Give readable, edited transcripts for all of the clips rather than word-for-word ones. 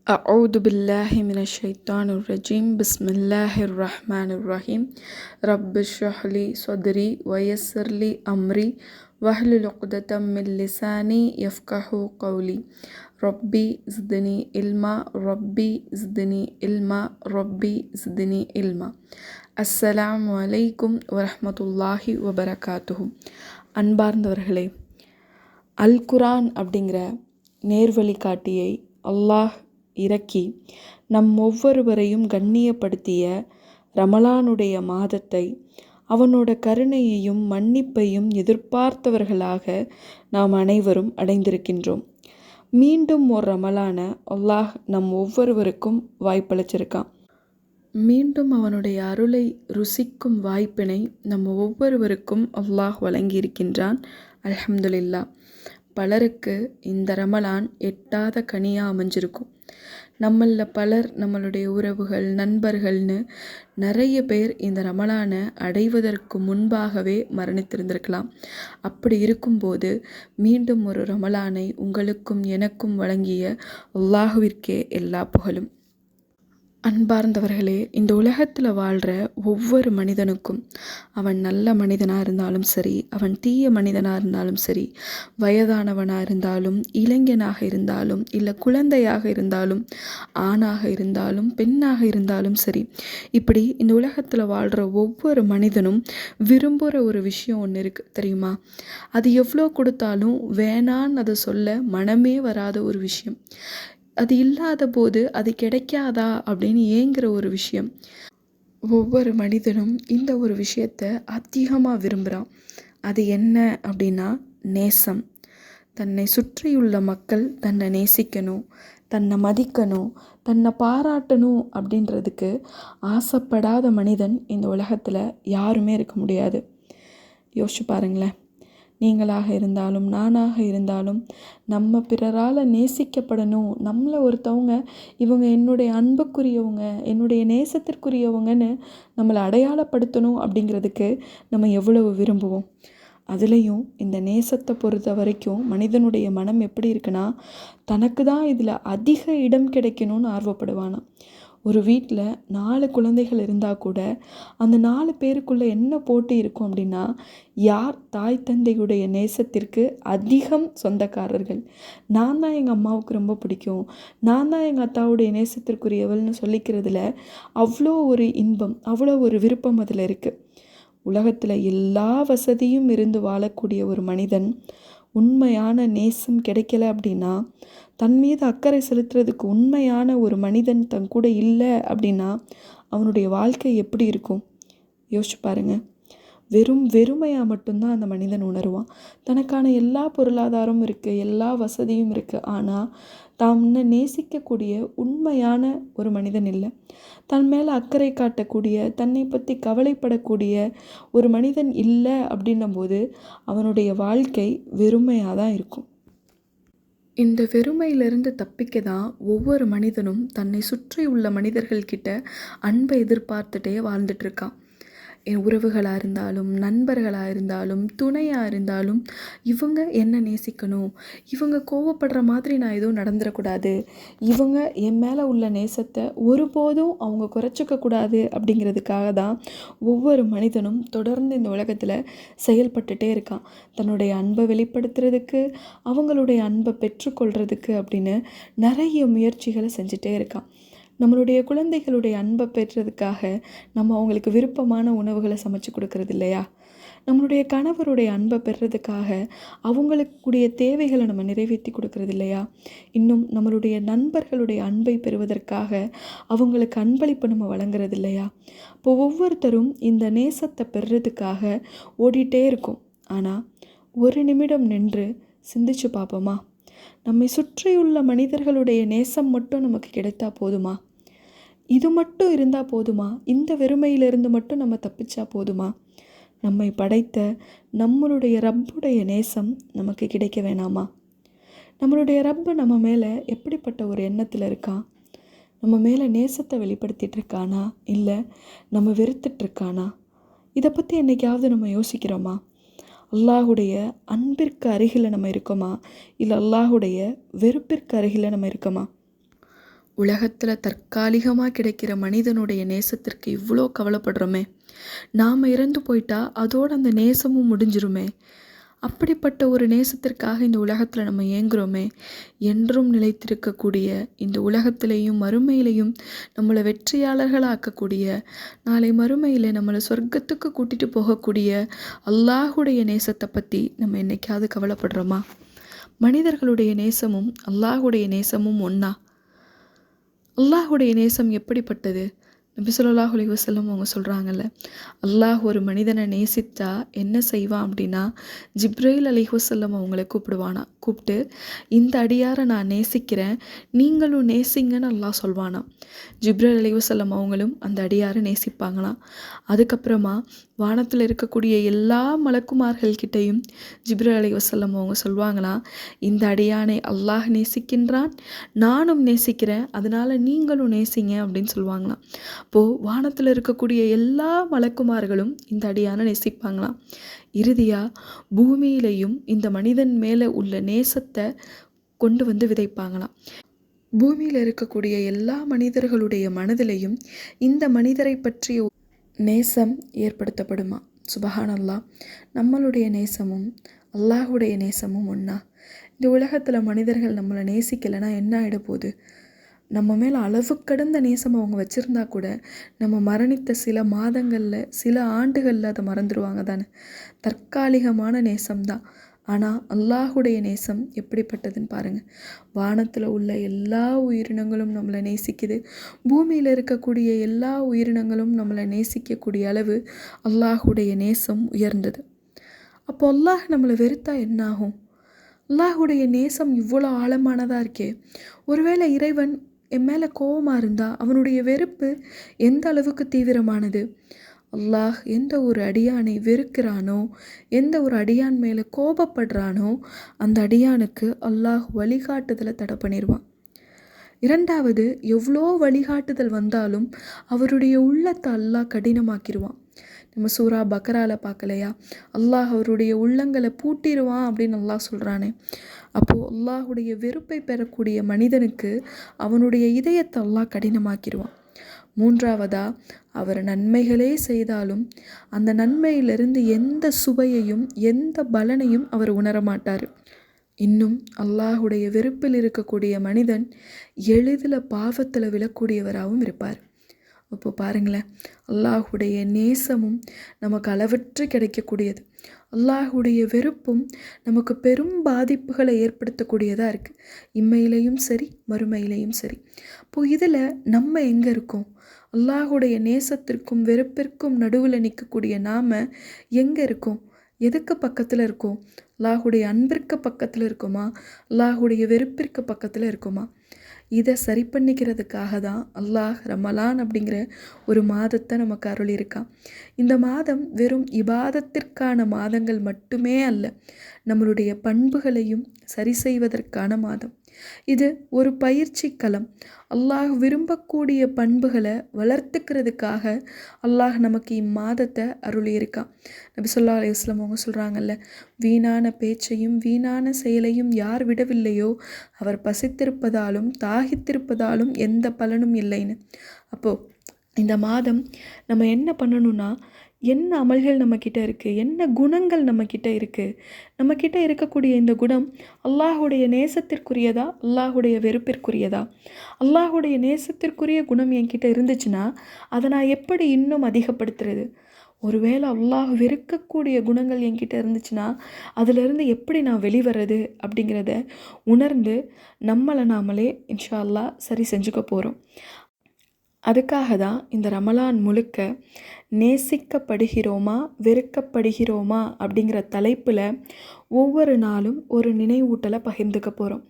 أعوذ بالله من الشيطان الرجيم بسم الله الرحمن الرحيم رب اشرح لي صدري ويسر لي أمري واحلل عقدة من لساني يفقهوا قولي ربي زدني علما ربي زدني علما ربي زدني علما. அஸ்ஸலாமு அலைக்கும் வரஹ்மத்துல்லாஹி வபரகாத்துஹு. அன்பார்ந்தவர்களே, அல் குர்ஆன் அப்படிங்கிற நேர்வழிகாட்டியை அல்லாஹ் இறக்கி நம் ஒவ்வொருவரையும் கண்ணியப்படுத்திய ரமலானுடைய மாதத்தை அவனோட கருணையையும் மன்னிப்பையும் எதிர்பார்த்தவர்களாக நாம் அனைவரும் அடைந்திருக்கின்றோம். மீண்டும் ஒரு ரமலான அல்லாஹ் நம் ஒவ்வொருவருக்கும் வாய்ப்பளிச்சிருக்கான். மீண்டும் அவனுடைய அருளை ருசிக்கும் வாய்ப்பினை நம்ம ஒவ்வொருவருக்கும் அல்லாஹ் வழங்கியிருக்கின்றான். அல்ஹம்துலில்லாஹ். பலருக்கு இந்த ரமலான் எட்டாத கனியாக அமைஞ்சிருக்கும். நம்மளில் பலர் நம்மளுடைய உறவுகள், நண்பர்கள்னு நிறைய பேர் இந்த ரமலானை அடைவதற்கு முன்பாகவே மரணித்திருந்திருக்கலாம். அப்படி இருக்கும்போது மீண்டும் ஒரு ரமலானை உங்களுக்கும் எனக்கும் வழங்கிய அல்லாஹுவிற்கே எல்லா புகழும். அன்பார்ந்தவர்களே, இந்த உலகத்தில் வாழ்கிற ஒவ்வொரு மனிதனுக்கும், அவன் நல்ல மனிதனாக இருந்தாலும் சரி, அவன் தீய மனிதனாக இருந்தாலும் சரி, வயதானவனாக இருந்தாலும், இளைஞனாக இருந்தாலும், இல்லை குழந்தையாக இருந்தாலும், ஆணாக இருந்தாலும், பெண்ணாக இருந்தாலும் சரி, இப்படி இந்த உலகத்தில் வாழ்கிற ஒவ்வொரு மனிதனும் விரும்புகிற ஒரு விஷயம் ஒன்று இருக்குது தெரியுமா? அது எவ்வளோ கொடுத்தாலும் வேணான்னு அதை சொல்ல மனமே வராத ஒரு விஷயம். அது இல்லாத போது அது கிடைக்காதா அப்படின்னு ஏங்குற ஒரு விஷயம். ஒவ்வொரு மனிதனும் இந்த ஒரு விஷயத்தை அதிகமாக விரும்புகிறான். அது என்ன அப்படின்னா நேசம். தன்னை சுற்றியுள்ள மக்கள் தன்னை நேசிக்கணும், தன்னை மதிக்கணும், தன்னை பாராட்டணும் அப்படின்றதுக்கு ஆசைப்படாத மனிதன் இந்த உலகத்தில் யாருமே இருக்க முடியாது. யோசிச்சு பாருங்களேன். நீங்களாக இருந்தாலும் நானாக இருந்தாலும் நம்ம பிறரால் நேசிக்கப்படணும், நம்மளை ஒருத்தவங்க இவங்க என்னுடைய அன்புக்குரியவங்க, என்னுடைய நேசத்திற்குரியவங்கன்னு நம்மளை அடையாளப்படுத்தணும் அப்படிங்கிறதுக்கு நம்ம எவ்வளவு விரும்புவோம். அதுலேயும் இந்த நேசத்தை பொறுத்த வரைக்கும் மனிதனுடைய மனம் எப்படி இருக்குன்னா, தனக்கு தான் இதில் அதிக இடம் கிடைக்கணும்னு ஆர்வப்படுவானா. ஒரு வீட்டில் 4 குழந்தைகள் இருந்தால் கூட அந்த 4 பேருக்குள்ளே என்ன போட்டி இருக்கும் அப்படின்னா, யார் தாய் தந்தையுடைய நேசத்திற்கு அதிகம் சொந்தக்காரர்கள். நான் தான் எங்கள் அம்மாவுக்கு ரொம்ப பிடிக்கும், நான் தான் எங்கள் அத்தாவுடைய நேசத்திற்குரியவள்னு சொல்லிக்கிறதுல அவ்வளோ ஒரு இன்பம், அவ்வளோ ஒரு விருப்பம் அதில் இருக்குது. உலகத்தில் எல்லா வசதியும் இருந்து வாழக்கூடிய ஒரு மனிதன் உண்மையான நேசம் கிடைக்கல அப்படின்னா, தன் மீது அக்கறை செலுத்துறதுக்கு உண்மையான ஒரு மனிதன் தன் கூட இல்லை அப்படின்னா அவனுடைய வாழ்க்கை எப்படி இருக்கும் யோசிச்சு பாருங்கள். வெறுமையாக மட்டும்தான் அந்த மனிதன் உணருவான். தனக்கான எல்லா பொருளாதாரமும் இருக்குது, எல்லா வசதியும் இருக்குது, ஆனால் தாம் நேசிக்கக்கூடிய உண்மையான ஒரு மனிதன் இல்லை. தன் மேலே அக்கறை காட்டக்கூடிய, தன்னை பற்றி கவலைப்படக்கூடிய ஒரு மனிதன் இல்லை அப்படின்னும்போது அவனுடைய வாழ்க்கை வெறுமையாக தான் இருக்கும். இந்த வெறுமையிலிருந்து தப்பிக்க தான் ஒவ்வொரு மனிதனும் தன்னை சுற்றி உள்ள மனிதர்கள்கிட்ட அன்பை எதிர்பார்த்துட்டே வாழ்ந்துட்டுருக்கான். என் உறவுகளாக இருந்தாலும், நண்பர்களாக இருந்தாலும், துணையாக இருந்தாலும் இவங்க என்ன நேசிக்கணும், இவங்க கோவப்படுற மாதிரி நான் எதுவும் நடந்துடக்கூடாது, இவங்க என் மேலே உள்ள நேசத்தை ஒருபோதும் அவங்க குறைச்சிக்கக்கூடாது அப்படிங்கிறதுக்காக தான் ஒவ்வொரு மனிதனும் தொடர்ந்து இந்த உலகத்தில் செயல்பட்டுட்டே இருக்கான். தன்னுடைய அன்பை வெளிப்படுத்துறதுக்கு, அவங்களுடைய அன்பை பெற்றுக்கொள்கிறதுக்கு அப்படின்னு நிறைய முயற்சிகளை செஞ்சுட்டே இருக்கான். நம்மளுடைய குழந்தைகளுடைய அன்பை பெற்றதுக்காக நம்ம அவங்களுக்கு விருப்பமான உணவுகளை சமைச்சு கொடுக்கறது இல்லையா? நம்மளுடைய கணவருடைய அன்பை பெறுறதுக்காக அவங்களுக்குடைய தேவைகளை நம்ம நிறைவேற்றி கொடுக்கறது இல்லையா? இன்னும் நம்மளுடைய நண்பர்களுடைய அன்பை பெறுவதற்காக அவங்களுக்கு அன்பளிப்பு நம்ம வழங்குறது இல்லையா? இப்போ ஒவ்வொருத்தரும் இந்த நேசத்தை பெறுறதுக்காக ஓடிட்டே இருக்கும். ஆனால் ஒரு நிமிடம் நின்று சிந்திச்சு பார்ப்போமா? நம்மை சுற்றியுள்ள மனிதர்களுடைய நேசம் மட்டும் நமக்கு கிடைத்தா போதுமா? இது மட்டும் இருந்தால் போதுமா? இந்த வெறுமையிலிருந்து மட்டும் நம்ம தப்பிச்சா போதுமா? நம்மை படைத்த நம்மளுடைய ரப்புடைய நேசம் நமக்கு கிடைக்க வேணாமா? நம்மளுடைய ரப்பு நம்ம மேலே எப்படிப்பட்ட ஒரு எண்ணத்தில் இருக்கான்? நம்ம மேலே நேசத்தை வெளிப்படுத்திட்டு இருக்கானா, இல்லை நம்ம வெறுத்துட்ருக்கானா? இதை பற்றி என்னைக்காவது நம்ம யோசிக்கிறோமா? அல்லாஹுடைய அன்பிற்கு அருகில் நம்ம இருக்கோமா, இல்லை அல்லாஹுடைய வெறுப்பிற்கு அருகில் நம்ம இருக்கோமா? உலகத்தில் தற்காலிகமாக கிடைக்கிற மனிதனுடைய நேசத்திற்கு இவ்வளோ கவலைப்படுறோமே. நாம் இறந்து போயிட்டா அதோட அந்த நேசமும் முடிஞ்சிருமே. அப்படிப்பட்ட ஒரு நேசத்திற்காக இந்த உலகத்தில் நம்ம ஏங்குறோமே. என்றும் நிலைத்திருக்கக்கூடிய இந்த உலகத்திலையும் மறுமையிலையும் நம்மளை வெற்றியாளர்களாக்கக்கூடிய, நாளை மறுமையில் நம்மளை சொர்க்கத்துக்கு கூட்டிகிட்டு போகக்கூடிய அல்லாஹுடைய நேசத்தை பற்றி நம்ம என்னைக்காவது கவலைப்படுறோமா? மனிதர்களுடைய நேசமும் அல்லாஹுடைய நேசமும் ஒன்றா? அல்லாஹுடைய நேசம் எப்படிப்பட்டது? நபி ஸல்லல்லாஹு அலைஹி வஸல்லம் அவங்க சொல்கிறாங்கல்ல, அல்லாஹ் ஒரு மனிதனை நேசித்தா என்ன செய்வான் அப்படின்னா, ஜிப்ரீல் அலைஹிஸ்ஸலாம் அவங்கள கூப்பிட்டு இந்த அடியாரை நான் நேசிக்கிறேன், நீங்களும் நேசிங்கன்னு அல்லாஹ் சொல்வானாம். ஜிப்ரீல் அலைஹிஸ்ஸலாம் அவங்களும் அந்த அடியாரை நேசிப்பாங்களாம். அதுக்கப்புறமா வானத்தில் இருக்கக்கூடிய எல்லா மலக்குமார்கள்கிட்டையும் ஜிப்ரீல் அலைஹிஸ்ஸலாம் அவங்க சொல்வாங்களாம், இந்த அடியானை அல்லாஹ் நேசிக்கின்றான், நானும் நேசிக்கிறேன், அதனால் நீங்களும் நேசிங்க அப்படின்னு சொல்லுவாங்களாம். அப்போது வானத்தில் இருக்கக்கூடிய எல்லா மலக்குமார்களும் இந்த அடியானை நேசிப்பாங்களாம். இறுதியாக பூமியிலையும் இந்த மனிதன் மேலே உள்ள நேசத்தை கொண்டு வந்து விதைப்பாங்களாம். பூமியில் இருக்கக்கூடிய எல்லா மனிதர்களுடைய மனதிலையும் இந்த மனிதரை பற்றிய நேசம் ஏற்படுத்தப்படுமா. சுபஹானல்லாஹ். நம்மளுடைய நேசமும் அல்லாஹுடைய நேசமும் ஒன்றா? இந்த உலகத்தில் மனிதர்கள் நம்மளை நேசிக்கலைன்னா என்ன ஆகிட போகுது? நம்ம மேலே அளவு கடந்த நேசம் அவங்க வச்சுருந்தா கூட நம்ம மரணித்த சில மாதங்களில் சில ஆண்டுகளில் அதை மறந்துடுவாங்க தானே. தற்காலிகமான நேசம்தான். ஆனால் அல்லாஹுடைய நேசம் எப்படிப்பட்டதுன்னு பாருங்கள். வானத்தில் உள்ள எல்லா உயிரினங்களும் நம்மளை நேசிக்குது. பூமியில் இருக்கக்கூடிய எல்லா உயிரினங்களும் நம்மளை நேசிக்கக்கூடிய அளவு அல்லாஹுடைய நேசம் உயர்ந்தது. அப்போ அல்லாஹ் நம்மளை வெறுத்தா என்னாகும்? அல்லாஹுடைய நேசம் இவ்வளோ ஆழமானதாக இருக்கே. ஒருவேளை இறைவன் என் மேலே கோபமாக இருந்தால் அவனுடைய வெறுப்பு எந்த அளவுக்கு தீவிரமானது? அல்லாஹ் எந்த ஒரு அடியானை வெறுக்கிறானோ, எந்த ஒரு அடியான் மேலே கோபப்படுறானோ அந்த அடியானுக்கு அல்லாஹ் வழிகாட்டுதலை தடை பண்ணிடுவான். இரண்டாவது, எவ்வளோ வழிகாட்டுதல் வந்தாலும் அவருடைய உள்ளத்தை அல்லாஹ் கடினமாக்கிடுவான். நம்ம சூரா பக்ரால பார்க்கலையா, அல்லாஹ் அவருடைய உள்ளங்களை பூட்டிடுவான் அப்படின்னு அல்லாஹ் சொல்கிறானே. அப்போது அல்லாஹுடைய வெறுப்பை பெறக்கூடிய மனிதனுக்கு அவனுடைய இதயத்தை அல்லாஹ் கடினமாக்கிடுவான். மூன்றாவதா, அவர் நன்மைகளே செய்தாலும் அந்த நன்மையிலிருந்து எந்த சுவையையும் எந்த பலனையும் அவர் உணரமாட்டார். இன்னும் அல்லாஹுடைய வெறுப்பில் இருக்கக்கூடிய மனிதன் எளிதில் பாவத்தில் விழக்கூடியவராகவும் இருப்பார். அப்போ பாருங்களேன், அல்லாஹுடைய நேசமும் நமக்கு அளவற்று கிடைக்கக்கூடியது. அல்லாஹுடைய வெறுப்பும் நமக்கு பெரும் பாதிப்புகளை ஏற்படுத்தக்கூடியதாக இருக்குது. இம்மையிலையும் சரி மறுமையிலையும் சரி. இப்போது இதில் நம்ம எங்கே இருக்கோம்? அல்லாஹுடைய நேசத்திற்கும் வெறுப்பிற்கும் நடுவில் நிற்கக்கூடிய நாம் எங்கே இருக்கோம்? எதுக்கு பக்கத்தில் இருக்கோம்? அல்லாஹுடைய அன்பிற்கு பக்கத்தில் இருக்கோமா? அல்லாஹுடைய வெறுப்பிற்கு பக்கத்தில் இருக்கோமா? இதை சரி பண்ணிக்கிறதுக்காக தான் அல்லாஹ் ரமலான் அப்படிங்கிற ஒரு மாதத்தை நமக்கு அருளியிருக்கான். இந்த மாதம் வெறும் இபாதத்திற்கான மாதங்கள் மட்டுமே அல்ல, நம்மளுடைய பண்புகளையும் சரி செய்வதற்கான மாதம். இது ஒரு பயிற்சி களம். அல்லாஹ் விரும்பக்கூடிய பண்புகளை வளர்த்துக்கிறதுக்காக அல்லாஹ் நமக்கு இம்மாதத்தை அருளியிருக்கான். நபி ஸல்லல்லாஹு அலைஹி வஸல்லம் அவங்க சொல்கிறாங்கல்ல, வீணான பேச்சையும் வீணான செயலையும் யார் விடவில்லையோ அவர் பசித்திருப்பதாலும் தாகித்திருப்பதாலும் எந்த பலனும் இல்லைன்னு. அப்போது இந்த மாதம் நம்ம என்ன பண்ணணும்னா, என்ன அமல்கள் நம்மக்கிட்ட இருக்குது, என்ன குணங்கள் நம்மக்கிட்ட இருக்குது, நம்மக்கிட்ட இருக்கக்கூடிய இந்த குணம் அல்லாஹுடைய நேசத்திற்குரியதா அல்லாஹுடைய வெறுப்பிற்குரியதா? அல்லாஹுடைய நேசத்திற்குரிய குணம் என்கிட்ட இருந்துச்சுன்னா அதை நான் எப்படி இன்னும் அதிகப்படுத்துறது? ஒருவேளை அல்லாஹ் வெறுக்கக்கூடிய குணங்கள் என்கிட்ட இருந்துச்சுன்னா அதிலிருந்து எப்படி நான் வெளிவரது அப்படிங்கிறத உணர்ந்து நம்மளை நாமளே இன்ஷா அல்லாஹ் சரி செஞ்சுக்க போகிறோம். அதுக்காக தான் இந்த ரமலான் முழுக்க நேசிக்கப்படுகிறோமா வெறுக்கப்படுகிறோமா அப்படிங்கிற தலைப்பில் ஒவ்வொரு நாளும் ஒரு நினைவூட்டலை பகிர்ந்துக்க போகிறோம்.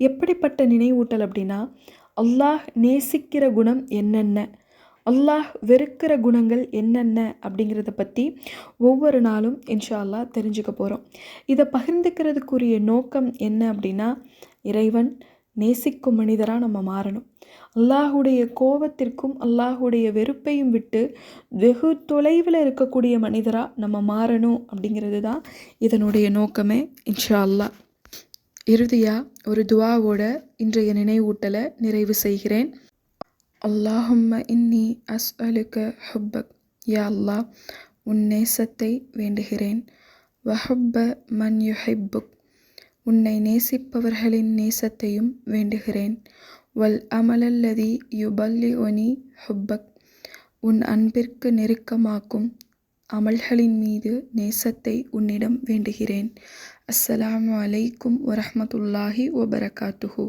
எப்படிப்பட்ட நினைவூட்டல் அப்படின்னா, அல்லாஹ் நேசிக்கிற குணம் என்னென்ன, அல்லாஹ் வெறுக்கிற குணங்கள் என்னென்ன அப்படிங்கிறத பற்றி ஒவ்வொரு நாளும் இன்ஷா அல்லாஹ் தெரிஞ்சுக்க போகிறோம். இதை பகிர்ந்துக்கிறதுக்குரிய நோக்கம் என்ன அப்படின்னா, இறைவன் நேசிக்கும் மனிதராக நம்ம மாறணும். அல்லாஹுடைய கோபத்திற்கும் அல்லாஹுடைய வெறுப்பையும் விட்டு வெகு தொலைவில் இருக்கக்கூடிய மனிதராக நம்ம மாறணும் அப்படிங்கிறது தான் இதனுடைய நோக்கமே இன்ஷா அல்லாஹ். இறுதியாக ஒரு துவாவோட இன்றைய நினைவூட்டலை நிறைவு செய்கிறேன். அல்லாஹும்ம இன்னி அஸ்அலுக ஹுப்பக். யா அல்லாஹ், உன் நேசத்தை வேண்டுகிறேன். வஹுப்ப மன் யுஹிப்புக், உன்னை நேசிப்பவர்களின் நேசத்தையும் வேண்டுகிறேன். வல் அமலல்லதி யுபல்லிகுனி ஹுப்பக், உன் அன்பிற்கு நெருக்கமாக்கும் அமல்களின் மீது நேசத்தை உன்னிடம் வேண்டுகிறேன். அஸ்ஸலாமு அலைக்கும் வரஹ்மத்துல்லாஹி வபரகாத்துஹு.